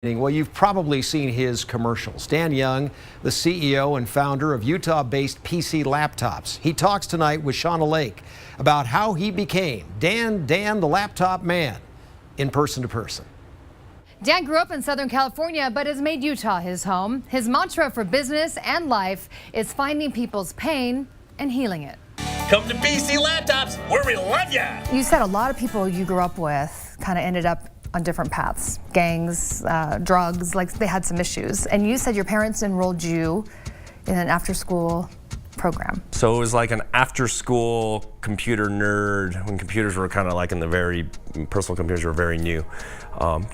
Well, you've probably seen his commercials. Dan Young, the CEO and founder of Utah-based PC Laptops. He talks tonight with Shauna Lake about how he became Dan the Laptop Man in Person to Person. Dan grew up in Southern California, but has made Utah his home. His mantra for business and life is finding people's pain and healing it. Come to PC Laptops, where we love ya! You said a lot of people you grew up with kind of ended up on different paths, gangs, drugs, like they had some issues. And you said your parents enrolled you in an after-school program. So it was like an after-school computer nerd when computers were kind of like personal computers were very new,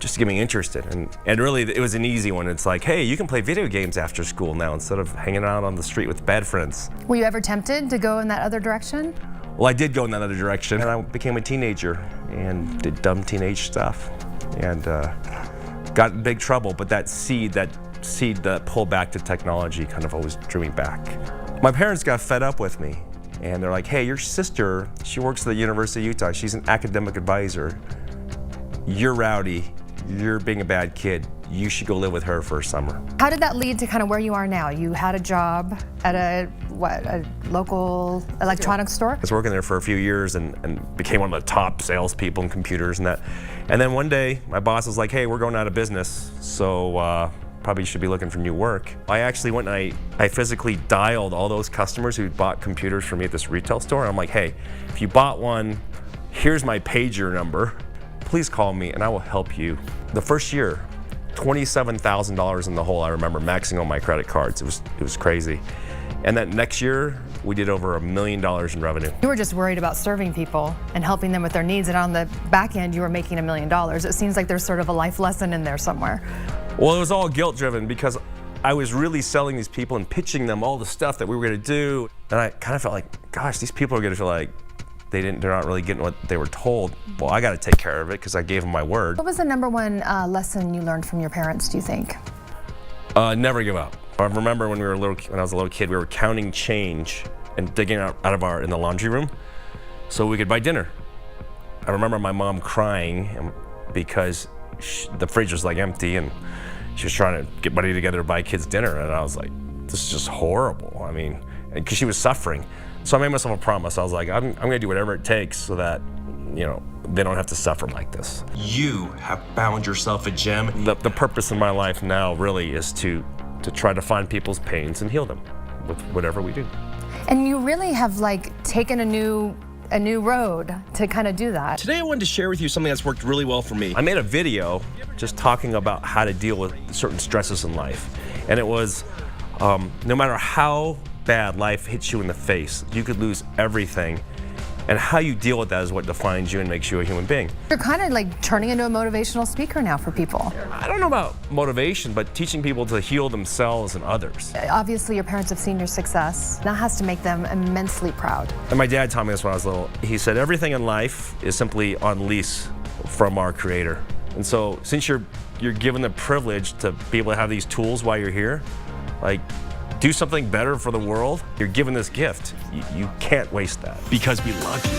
just to get me interested. And really it was an easy one. It's like, hey, you can play video games after school now instead of hanging out on the street with bad friends. Were you ever tempted to go in that other direction? Well, I did go in that other direction, and I became a teenager and did dumb teenage stuff and got in big trouble. But that seed that pulled back to technology kind of always drew me back. My parents got fed up with me, and they're like, hey, your sister, she works at the University of Utah. She's an academic advisor. You're rowdy. You're being a bad kid. You should go live with her for a summer. How did that lead to kind of where you are now? You had a job at a local electronics store? I was working there for a few years and became one of the top salespeople in computers and that. And then one day, my boss was like, hey, we're going out of business, so probably should be looking for new work. I actually went and I physically dialed all those customers who bought computers from me at this retail store. I'm like, hey, if you bought one, here's my pager number. Please call me and I will help you. The first year, $27,000 in the hole, I remember, maxing on my credit cards. It was crazy. And that next year, we did over $1 million in revenue. You were just worried about serving people and helping them with their needs, and on the back end, you were making $1 million. It seems like there's sort of a life lesson in there somewhere. Well, it was all guilt-driven because I was really selling these people and pitching them all the stuff that we were gonna do. And I kind of felt like, gosh, these people are gonna feel like they're not really getting what they were told. Well, I gotta take care of it because I gave them my word. What was the number one lesson you learned from your parents, do you think? Never give up. I remember when I was a little kid, we were counting change and digging out in the laundry room so we could buy dinner. I remember my mom crying because the fridge was like empty and she was trying to get money together to buy kids dinner, and I was like, this is just horrible. I mean, because she was suffering. So I made myself a promise. I was like, I'm gonna do whatever it takes so that, you know, they don't have to suffer like this. You have found yourself a gem. The purpose in my life now really is to try to find people's pains and heal them with whatever we do. And you really have taken a new road to kind of do that. Today I wanted to share with you something that's worked really well for me. I made a video just talking about how to deal with certain stresses in life. And it was, no matter how bad life hits you in the face, you could lose everything. And how you deal with that is what defines you and makes you a human being. You're kind of like turning into a motivational speaker now for people. I don't know about motivation, but teaching people to heal themselves and others. Obviously, your parents have seen your success. That has to make them immensely proud. And my dad taught me this when I was little. He said, everything in life is simply on lease from our Creator. And so since you're given the privilege to be able to have these tools while you're here, like, do something better for the world, you're given this gift. You can't waste that. Because we love you.